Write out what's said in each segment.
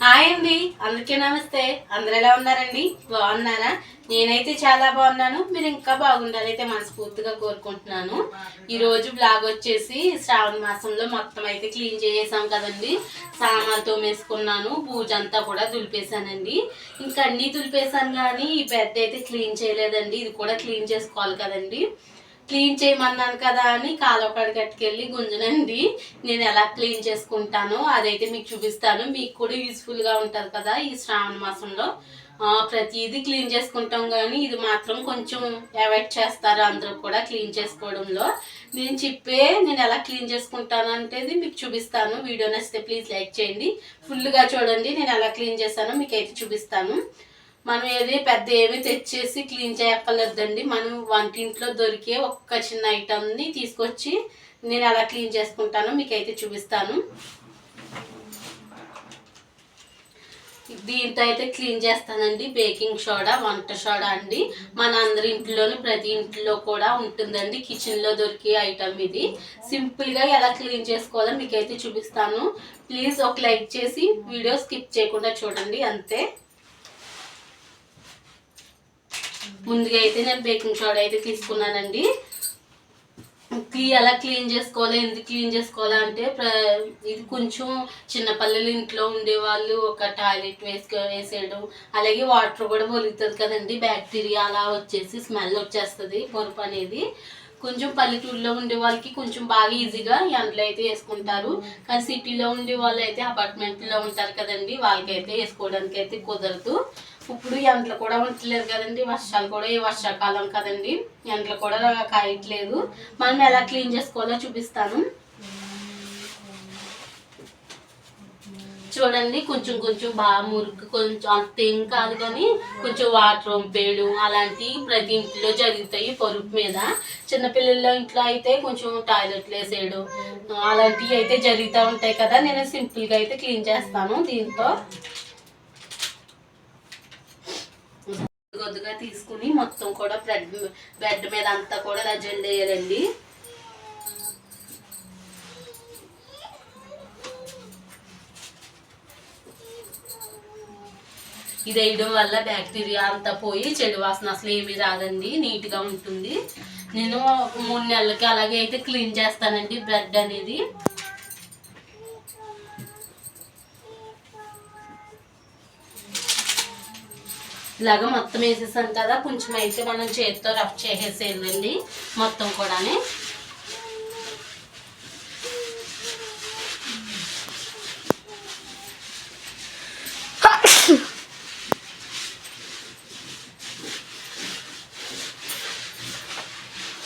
Hi అండి, అందరికీ నమస్తే. అందరు ఎలా ఉన్నారండి? బాగున్నారా? నేనైతే చాలా బాగున్నాను. మీరు ఇంకా బాగుండాలైతే మనస్ఫూర్తిగా కోరుకుంటున్నాను. ఈరోజు బ్లాగ్ వచ్చేసి శ్రావణ మాసంలో మొత్తం అయితే క్లీన్ చేసేసాం కదండి. సామాన్లతో వేసుకున్నాను, పూజ అంతా కూడా దులిపేశానండి. ఇంకా అన్నీ దులిపేశాను కానీ ఈ బెడ్ అయితే క్లీన్ చేయలేదండి. ఇది కూడా క్లీన్ చేసుకోవాలి కదండి. క్లీన్ చేయమన్నాను కదా అని కాలువకాడ కట్టుకెళ్ళి గుంజనండి. నేను ఎలా క్లీన్ చేసుకుంటానో అదైతే మీకు చూపిస్తాను. మీకు కూడా యూస్ఫుల్గా ఉంటుంది కదా ఈ శ్రావణ మాసంలో. ప్రతిదీ క్లీన్ చేసుకుంటాం కానీ ఇది మాత్రం కొంచెం అవాయిడ్ చేస్తారు అందరూ కూడా క్లీన్ చేసుకోవడంలో. నేను ఎలా క్లీన్ చేసుకుంటాను అంటే మీకు చూపిస్తాను. వీడియో నచ్చితే ప్లీజ్ లైక్ చేయండి. ఫుల్గా చూడండి నేను ఎలా క్లీన్ చేస్తానో మీకు అయితే చూపిస్తాను. మనం ఏమి తెచ్చేసి క్లీన్ చేయక్కర్లేదండి. మనం వంటింట్లో దొరికే ఒక్క చిన్న ఐటమ్ని తీసుకొచ్చి నేను ఎలా క్లీన్ చేసుకుంటానో మీకైతే చూపిస్తాను. దీంతో అయితే క్లీన్ చేస్తానండి. బేకింగ్ సోడా, వంట సోడా అండి. మన అందరి ఇంట్లోని ప్రతి ఇంట్లో కూడా ఉంటుందండి. కిచెన్లో దొరికే ఐటమ్ ఇది. సింపుల్గా ఎలా క్లీన్ చేసుకోవాలో మీకైతే చూపిస్తాను. ప్లీజ్ ఒక లైక్ చేసి వీడియో స్కిప్ చేయకుండా చూడండి అంతే. ముందుగా అయితే నేను బేకింగ్ సోడా అయితే తీసుకున్నానండి. ఎలా క్లీన్ చేసుకోవాలి, ఎందుకు క్లీన్ చేసుకోవాలి అంటే ఇది కొంచెం చిన్నపిల్లలు ఇంట్లో ఉండేవాళ్ళు ఒక టాయిలెట్ వేసేయడం, అలాగే వాటర్ కూడా పొలుగుతుంది కదండి. బ్యాక్టీరియా అలా వచ్చేసి స్మెల్ వచ్చేస్తుంది పొరుపు అనేది. కొంచెం పల్లెటూరులో ఉండే వాళ్ళకి కొంచెం బాగా ఈజీగా ఎండలో అయితే వేసుకుంటారు. కానీ సిటీలో ఉండే వాళ్ళు అయితే అపార్ట్మెంట్లో ఉంటారు కదండి, వాళ్ళకైతే వేసుకోవడానికి అయితే కుదరదు. ఇప్పుడు ఎండలు కూడా ఉండట్లేదు కదండి, వర్షాలు కూడా వర్షాకాలం కదండి, ఎండలు కూడా కాయట్లేదు. మనం ఎలా క్లీన్ చేసుకోవాలో చూపిస్తాను చూడండి. కొంచెం కొంచెం బాగా మురికి, కొంచెం అంతేం కాదు కానీ కొంచెం వాటర్ వంపేయడం అలాంటివి ప్రతి ఇంట్లో జరుగుతాయి పొరుపు మీద. చిన్నపిల్లల ఇంట్లో అయితే కొంచెం టాయిలెట్లు వేసేయడం అలాంటివి అయితే జరుగుతూ ఉంటాయి కదా. నేను సింపుల్గా అయితే క్లీన్ చేస్తాను. దీంతో కొద్దిగా తీసుకుని మొత్తం కూడా బెడ్ మీద అంతా కూడా ఇలా జల్లేయాలండి. ఇది వేయడం వల్ల బ్యాక్టీరియా అంతా పోయి చెడు వాసన అసలు ఏమీ రాదండి, నీట్గా ఉంటుంది. నేను 3 నెలలకి అలాగే అయితే క్లీన్ చేస్తానండి బెడ్ అనేది. ఇలాగ మొత్తం వేసేసాను కదా, కొంచెం అయితే మనం చేతితో రఫ్ చేసేసేయండి మొత్తం కూడా.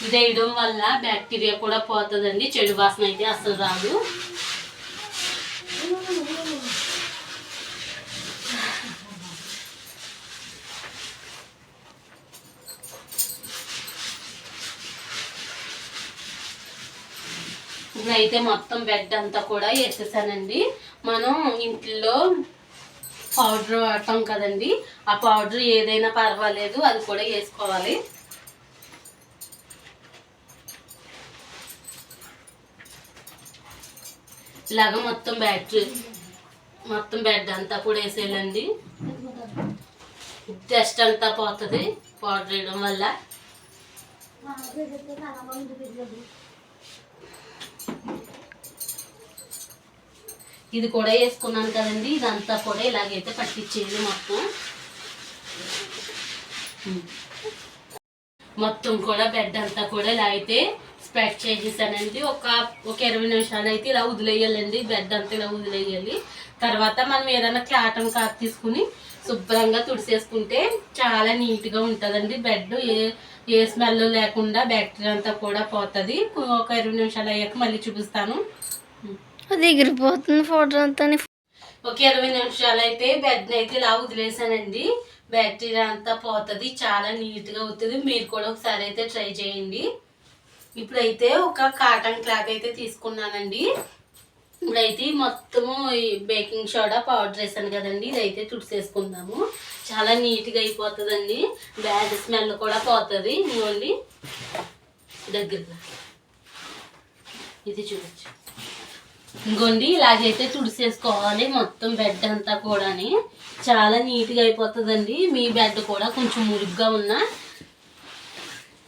ఇది వేయడం వల్ల బ్యాక్టీరియా కూడా పోతుందండి, చెడు వాసన అయితే అసలు రాదు. ఇప్పుడైతే మొత్తం బెడ్ అంతా కూడా వేసేసానండి. మనం ఇంట్లో పౌడర్ వాడతాం కదండి, ఆ పౌడర్ ఏదైనా పర్వాలేదు, అది కూడా వేసుకోవాలి. ఇలాగ మొత్తం బెడ్ అంతా కూడా వేసేయాలండి. డస్ట్ అంతా పోతుంది పౌడర్ వేయడం వల్ల. ఇది కూడా వేసుకున్నాను కదండి, ఇదంతా కూడా ఇలాగైతే పట్టించేది మొత్తం కూడా బెడ్ అంతా కూడా ఇలా అయితే స్ప్రెడ్ చేసేసానండి. ఒక 20 నిమిషాలు అయితే ఇలా వదిలేయాలండి. బెడ్ అంతా ఇలా వదిలేయాలి. తర్వాత మనం ఏదైనా కాటన్ క్లాత్ తీసుకుని శుభ్రంగా తుడిసేసుకుంటే చాలా నీట్గా ఉంటుందండి. బెడ్ ఏ స్మెల్ లేకుండా బ్యాక్టీరియా అంతా కూడా పోతుంది. ఒక 20 నిమిషాలు అయ్యాక మళ్ళీ చూపిస్తాను. అది ఎగిరిపోతుంది ఫోటో అంతా. ఒక 20 నిమిషాలు అయితే బెడ్ అయితే ఇలా వదిలేసానండి. బ్యాక్టీరియా అంతా పోతుంది, చాలా నీట్గా అవుతుంది. మీరు కూడా ఒకసారి అయితే ట్రై చేయండి. ఇప్పుడైతే ఒక కాటన్ క్లాత్ అయితే తీసుకున్నానండి. ఇప్పుడైతే మొత్తము బేకింగ్ సోడా పౌడర్ వేసాను కదండి, ఇదైతే తుడిసేసుకుందాము. చాలా నీట్గా అయిపోతుందండి, బ్యాడ్ స్మెల్ కూడా పోతుంది. ఇవ్వండి దగ్గరగా ఇది చూడచ్చు. ఇంకోండి ఇలాగైతే తుడిసేసుకోవాలి మొత్తం బెడ్ అంతా కూడాని. చాలా నీట్గా అయిపోతుందండి. మీ బెడ్ కూడా కొంచెం మురిగ్గా ఉన్నా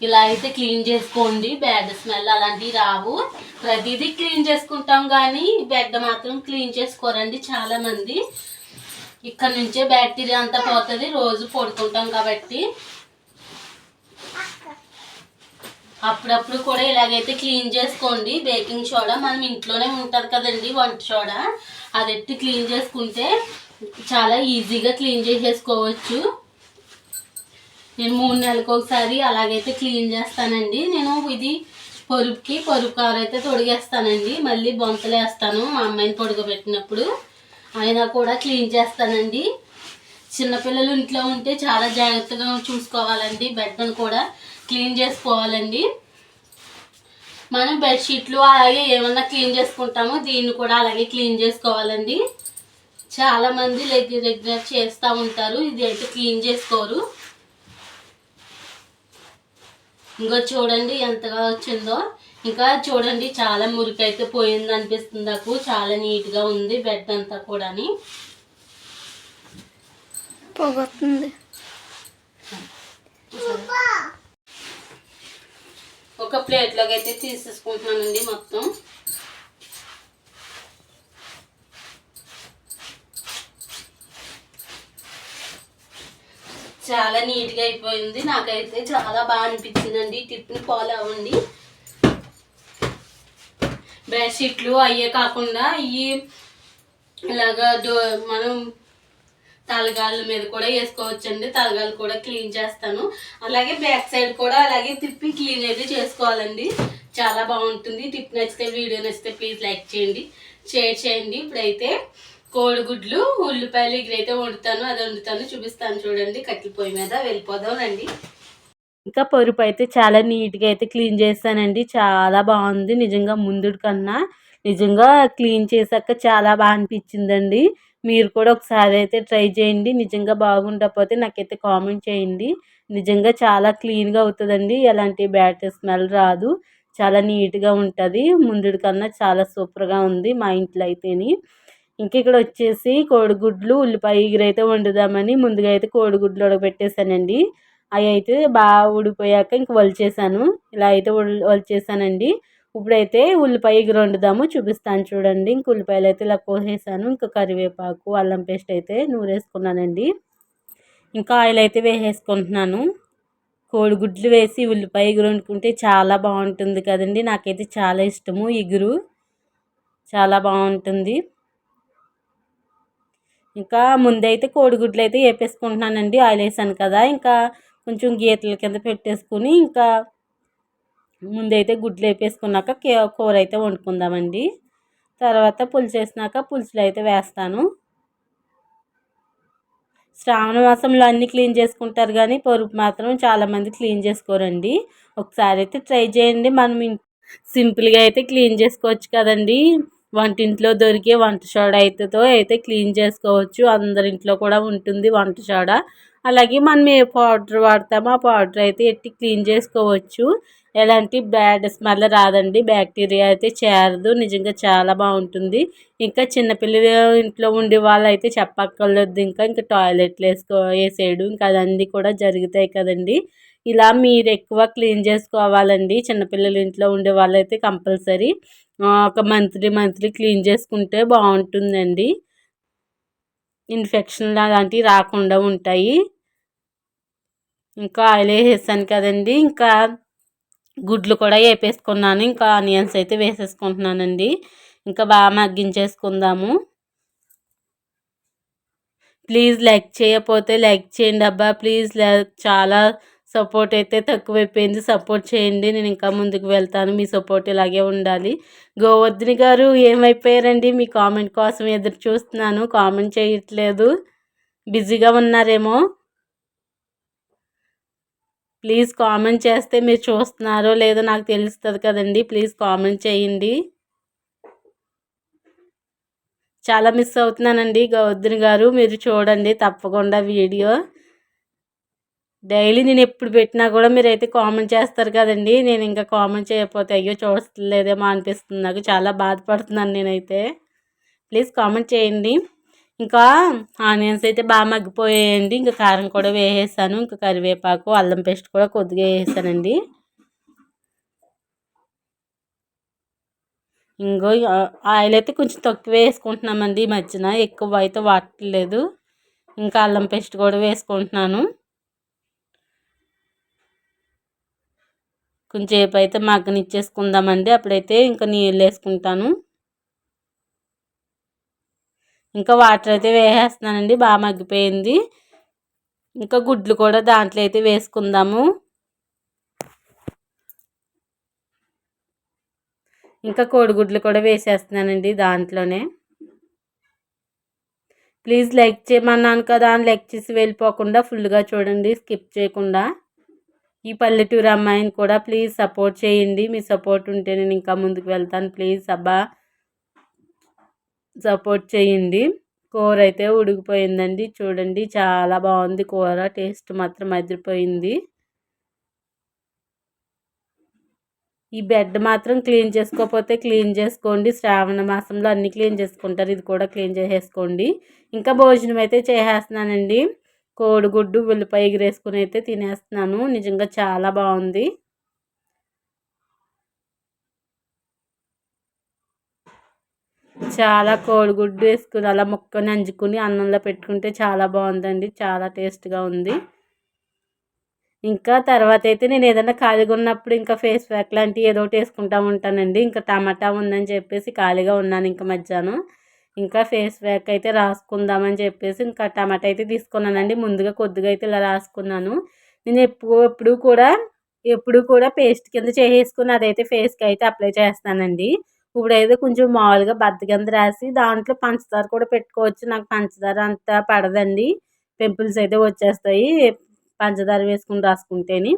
ఇలా అయితే క్లీన్ చేసుకోండి. బ్యాడ్ స్మెల్ అలాంటివి రావు. ప్రతిదీ క్లీన్ చేసుకుంటాం కానీ బెడ్ మాత్రం క్లీన్ చేసుకోరండి చాలా మంది. ఇక్కడ నుంచే బ్యాక్టీరియా అంతా పోతుంది రోజు పడుకుంటాం కాబట్టి. అప్పుడప్పుడు కూడా ఇలాగైతే క్లీన్ చేసుకోండి. బేకింగ్ సోడా మనం ఇంట్లోనే ఉంటుంది కదండి వంట సోడా, అది ఎత్తి క్లీన్ చేసుకుంటే చాలా ఈజీగా క్లీన్ చేసేసుకోవచ్చు. నేను 3 నెలలకు ఒకసారి అలాగైతే క్లీన్ చేస్తానండి. నేను ఇది పరుపు కవర్ అయితే తొడిగేస్తానండి. మళ్ళీ బొంతలు వేస్తాను మా అమ్మాయిని పడుకోబెట్టినప్పుడు. అయినా కూడా క్లీన్ చేస్తానండి. చిన్నపిల్లలు ఇంట్లో ఉంటే చాలా జాగ్రత్తగా చూసుకోవాలండి. బెడ్ని కూడా క్లీన్ చేసుకోవాలండి. మనం బెడ్షీట్లు అలాగే ఏమన్నా క్లీన్ చేసుకుంటామో దీన్ని కూడా అలాగే క్లీన్ చేసుకోవాలండి. చాలామంది రెగ్యులర్ చేస్తూ ఉంటారు, ఇది అయితే క్లీన్ చేసుకోరు. ఇంకా చూడండి ఎంతగా వచ్చిందో. ఇంకా చూడండి చాలా మురికైతే పోయింది అనిపిస్తుంది నాకు. చాలా నీట్గా ఉంది బెడ్ అంతా కూడా. పోగొస్తుంది. ఒక ప్లేట్లోకి అయితే తీసేసుకుంటున్నానండి మొత్తం. చాలా నీట్గా అయిపోయింది. నాకైతే చాలా బాగా అనిపించిందండి. టిప్ని ఫాలో అవ్వండి. బెడ్షీట్లు అయ్యే కాకుండా ఇవి ఇలాగా మనం తలగాళ్ళ మీద కూడా వేసుకోవచ్చండి. తలగాళ్ళు కూడా క్లీన్ చేస్తాను. అలాగే బ్యాక్ సైడ్ కూడా అలాగే తిప్పి క్లీన్ అయితే చేసుకోవాలండి. చాలా బాగుంటుంది. టిప్ నచ్చితే, వీడియో నచ్చితే ప్లీజ్ లైక్ చేయండి, షేర్ చేయండి. ఇప్పుడైతే కోడిగుడ్లు ఉల్లిపాయలు ఇగురైతే వండుతాను. అది వండుతాను చూపిస్తాను చూడండి. కట్టెల పొయ్యి మీద వెళ్ళిపోదాం రండి. ఇంకా పరుపు అయితే చాలా నీట్గా అయితే క్లీన్ చేస్తానండి. చాలా బాగుంది నిజంగా. ముందు కన్నా నిజంగా క్లీన్ చేశాక చాలా బాగా అనిపించిందండి. మీరు కూడా ఒకసారి అయితే ట్రై చేయండి. నిజంగా బాగుండకపోతే నాకైతే కామెంట్ చేయండి. నిజంగా చాలా క్లీన్గా అవుతుందండి. ఎలాంటి బ్యాడ్ స్మెల్ రాదు. చాలా నీట్గా ఉంటుంది. ముందు కన్నా చాలా సూపర్గా ఉంది మా ఇంట్లో అయితేని. ఇంకా ఇక్కడ వచ్చేసి కోడిగుడ్లు ఉల్లిపాయ ఎగురైతే వండుదామని ముందుగా అయితే కోడిగుడ్లు ఉడకబెట్టేసానండి. అవి అయితే బాగా ఉడిపోయాక ఇంక వలిచేసాను. ఇలా అయితే వలిచేసానండి. ఇప్పుడైతే ఉల్లిపాయ ఎగురు వండుదాము చూపిస్తాను చూడండి. ఇంక ఉల్లిపాయలు అయితే ఇలా కోసేసాను. ఇంకా కరివేపాకు అల్లం పేస్ట్ అయితే నూరేసుకున్నానండి. ఇంకా ఆయిల్ అయితే వేసేసుకుంటున్నాను. కోడిగుడ్లు వేసి ఉల్లిపాయ ఎగురు వండుకుంటే చాలా బాగుంటుంది కదండి. నాకైతే చాలా ఇష్టము ఎగురు. చాలా బాగుంటుంది. ఇంకా ముందైతే కోడిగుడ్లు అయితే వేపేసుకుంటున్నానండి. ఆయిల్ వేసాను కదా, ఇంకా కొంచెం గీతల కింద పెట్టేసుకుని ఇంకా ముందైతే గుడ్లు వేపేసుకున్నాక కూర అయితే వండుకుందామండి. తర్వాత పులుసు వేసినాక పులుసులో అయితే వేస్తాను. శ్రావణ మాసంలో అన్నీ క్లీన్ చేసుకుంటారు కానీ పరుపు మాత్రం చాలామంది క్లీన్ చేసుకోరండి. ఒకసారి అయితే ట్రై చేయండి. మనం సింపుల్గా అయితే క్లీన్ చేసుకోవచ్చు కదండి. వంటింట్లో దొరికే వంట సోడా అయితే క్లీన్ చేసుకోవచ్చు. అందరింట్లో కూడా ఉంటుంది వంట సోడా. అలాగే మనం ఏ పౌడర్ వాడతామో ఆ పౌడర్ అయితే ఎట్టి క్లీన్ చేసుకోవచ్చు. ఎలాంటి బ్యాడ్ స్మెల్ రాదండి. బ్యాక్టీరియా అయితే చేరదు. నిజంగా చాలా బాగుంటుంది. ఇంకా చిన్నపిల్లలు ఇంట్లో ఉండే వాళ్ళు అయితే చెప్పక్కర్లేదు. ఇంకా టాయిలెట్లు వేసేయడం ఇంకా అదన్నీ కూడా జరుగుతాయి కదండి. ఇలా మీరు ఎక్కువ క్లీన్ చేసుకోవాలండి. చిన్నపిల్లలు ఇంట్లో ఉండే వాళ్ళైతే కంపల్సరీ ఒక మంత్లీ క్లీన్ చేసుకుంటే బాగుంటుందండి. ఇన్ఫెక్షన్లు అలాంటివి రాకుండా ఉంటాయి. ఇంకా ఆయిల్ వేసేసాను కదండి. ఇంకా గుడ్లు కూడా వేపేసుకున్నాను. ఇంకా ఆనియన్స్ అయితే వేసేసుకుంటున్నానండి. ఇంకా బాగా మగ్గించేసుకుందాము. ప్లీజ్ లైక్ చేయకపోతే లైక్ చేయండి అబ్బా ప్లీజ్. చాలా సపోర్ట్ అయితే తక్కువైపోయింది. సపోర్ట్ చేయండి. నేను ఇంకా ముందుకు వెళ్తాను. మీ సపోర్ట్ ఇలాగే ఉండాలి. గోవర్ధని గారు ఏమైపోయారండి? మీ కామెంట్ కోసం ఎదురు చూస్తున్నాను. కామెంట్ చేయట్లేదు. బిజీగా ఉన్నారేమో. ప్లీజ్ కామెంట్ చేస్తే మీరు చూస్తున్నారో లేదో నాకు తెలుస్తుంది కదండి. ప్లీజ్ కామెంట్ చేయండి. చాలా మిస్ అవుతున్నానండి గోవర్ధని గారు. మీరు చూడండి తప్పకుండా వీడియో. డైలీ నేను ఎప్పుడు పెట్టినా కూడా మీరైతే కామెంట్ చేస్తారు కదండి. నేను ఇంకా కామెంట్ చేయకపోతే అయ్యో చూడలేదేమో అనిపిస్తుంది, నాకు చాలా బాధపడుతున్నాను నేనైతే. ప్లీజ్ కామెంట్ చేయండి. ఇంకా ఆనియన్స్ అయితే బాగా మగ్గిపోయాయండి. ఇంకా కారం కూడా వేసేసాను. ఇంకా కరివేపాకు అల్లం పేస్ట్ కూడా కొద్దిగా వేసేసానండి. ఇంకో ఆయిల్ అయితే కొంచెం తక్కువ వేసుకుంటున్నామండి ఈ మధ్యన, ఎక్కువ అయితే వాడట్లేదు. ఇంకా అల్లం పేస్ట్ కూడా వేసుకుంటున్నాను. కొంచెంసేపు అయితే మగ్గనిచ్చేసుకుందామండి. అప్పుడైతే ఇంకా నీళ్ళు వేసుకుంటాను. ఇంకా వాటర్ అయితే వేసేస్తున్నానండి. బాగా మగ్గిపోయింది. ఇంకా గుడ్లు కూడా దాంట్లో అయితే వేసుకుందాము. ఇంకా కోడిగుడ్లు కూడా వేసేస్తున్నానండి దాంట్లోనే. ప్లీజ్ లైక్ చేయమన్నాను కదా అని లైక్ చేసి వెళ్ళిపోకుండా ఫుల్గా చూడండి, స్కిప్ చేయకుండా. ఈ పల్లెటూరు అమ్మాయిని కూడా ప్లీజ్ సపోర్ట్ చేయండి. మీ సపోర్ట్ ఉంటే నేను ఇంకా ముందుకు వెళ్తాను. ప్లీజ్ అబ్బా సపోర్ట్ చేయండి. కూర అయితే ఉడికిపోయిందండి. చూడండి చాలా బాగుంది కూర, టేస్ట్ మాత్రం అదిరిపోయింది. ఈ బెడ్ మాత్రం క్లీన్ చేసుకోకపోతే క్లీన్ చేసుకోండి. శ్రావణ మాసంలో అన్నీ క్లీన్ చేసుకుంటారు, ఇది కూడా క్లీన్ చేసేసుకోండి. ఇంకా భోజనం అయితే చేసేస్తున్నానండి. కోడిగుడ్డు ఉల్లిపాయ ఎగిరేసుకుని అయితే తినేస్తున్నాను. నిజంగా చాలా బాగుంది. చాలా కోడిగుడ్డు వేసుకుని అలా ముక్కని నంజుకుని అన్నంలో పెట్టుకుంటే చాలా బాగుందండి, చాలా టేస్ట్గా ఉంది. ఇంకా తర్వాత అయితే నేను ఏదైనా ఖాళీగా ఉన్నప్పుడు ఇంకా ఫేస్ ప్యాక్ లాంటివి ఏదో ఒకటి వేసుకుంటూ ఉంటానండి. ఇంకా టమాటా ఉందని చెప్పేసి ఖాళీగా ఉన్నాను ఇంకా మధ్యాహ్నం. ఇంకా ఫేస్ ప్యాక్ అయితే రాసుకుందామని చెప్పేసి ఇంకా టమాటా అయితే తీసుకున్నానండి. ముందుగా కొద్దిగా అయితే ఇలా రాసుకున్నాను. నేను ఎప్పుడు కూడా పేస్ట్ కింద చేసేసుకుని అదైతే ఫేస్కి అయితే అప్లై చేస్తానండి. ఇప్పుడైతే కొంచెం మామూలుగా బద్ద కింద రాసి దాంట్లో పంచదార కూడా పెట్టుకోవచ్చు. నాకు పంచదార అంతా పడదండి, పింపుల్స్ అయితే వచ్చేస్తాయి పంచదార వేసుకుని రాసుకుంటేని.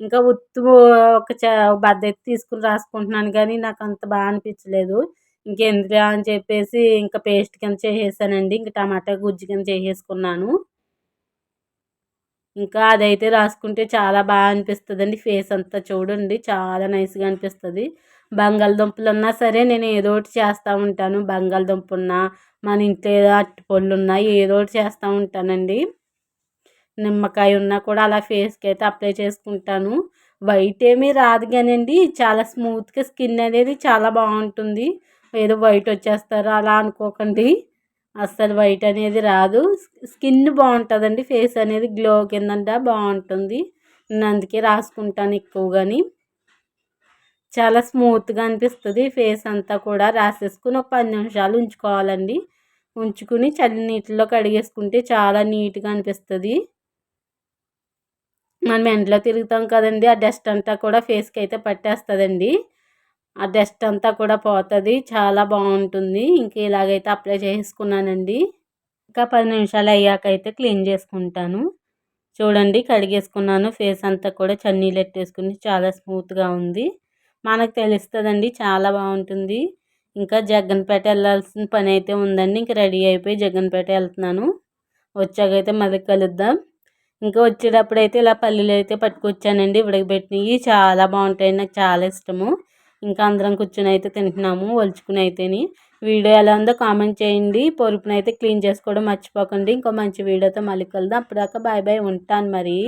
ఇంకా ఉత్తు ఒక బద్ద అయితే తీసుకుని రాసుకుంటున్నాను, కానీ నాకు అంత బాగా అనిపించలేదు. ఇంకెందుకులే అని చెప్పేసి ఇంకా పేస్ట్ కింద చేసేసానండి. ఇంకా టమాటా గుజ్జు కింద చేసేసుకున్నాను. ఇంకా అదైతే రాసుకుంటే చాలా బాగా అనిపిస్తుందండి. ఫేస్ అంతా చూడండి చాలా నైస్గా అనిపిస్తుంది. బంగాళదుంపలు ఉన్నా సరే నేను ఏదో ఒకటి చేస్తూ ఉంటాను. బంగాళదుంప ఉన్నా, మన ఇంట్లో ఏదో అరటిపళ్ళు ఉన్నా ఏదో ఒకటి చేస్తూ ఉంటానండి. నిమ్మకాయ ఉన్నా కూడా అలా ఫేస్కి అయితే అప్లై చేసుకుంటాను. వైట్ ఏమీ రాదు కానండి, చాలా స్మూత్గా స్కిన్ అనేది చాలా బాగుంటుంది. ఏదో వైట్ వచ్చేస్తారో అలా అనుకోకండి, అస్సలు వైట్ అనేది రాదు. స్కిన్ బాగుంటుందండి, ఫేస్ అనేది గ్లో కిందంట బాగుంటుంది. నేను అందుకే రాసుకుంటాను ఎక్కువగాని. చాలా స్మూత్గా అనిపిస్తుంది ఫేస్ అంతా కూడా. రాసేసుకుని ఒక 10 నిమిషాలు ఉంచుకోవాలండి. ఉంచుకుని చల్ల నీటిలో కడిగేసుకుంటే చాలా నీట్గా అనిపిస్తుంది. మనం ఎండలో తిరుగుతాం కదండి, ఆ డస్ట్ అంతా కూడా ఫేస్కి అయితే పట్టేస్తుందండి. ఆ డస్ట్ అంతా కూడా పోతుంది, చాలా బాగుంటుంది. ఇంక ఇలాగైతే అప్లై చేసుకున్నానండి. ఇంకా 10 నిమిషాలు అయ్యాక అయితే క్లీన్ చేసుకుంటాను. చూడండి కడిగేసుకున్నాను. ఫేస్ అంతా కూడా చన్నీళ్ళు ఎట్టేసుకుని చాలా స్మూత్గా ఉంది. మనకు తెలుస్తుందండి, చాలా బాగుంటుంది. ఇంకా జగ్గన్పేట వెళ్ళాల్సిన పని అయితే ఉందండి. ఇంక రెడీ అయిపోయి జగ్గన్పేట వెళ్తున్నాను. వచ్చాకైతే మళ్ళీ కలుద్దాం. ఇంకా వచ్చేటప్పుడు అయితే ఇలా పల్లీలు అయితే పట్టుకొచ్చానండి, ఉడకబెట్టినవి చాలా బాగుంటాయి, నాకు చాలా ఇష్టము. ఇంకా అందరం కూర్చొని అయితే తింటున్నాము ఒలుచుకుని అయితేని. వీడియో ఎలా ఉందో కామెంట్ చేయండి. పొరుపునైతే క్లీన్ చేసుకోవడం మర్చిపోకండి. ఇంకో మంచి వీడియోతో మళ్ళీ కలుద్దాం. అప్పటిదాకా బాయ్ బాయ్, ఉంటాను మరి.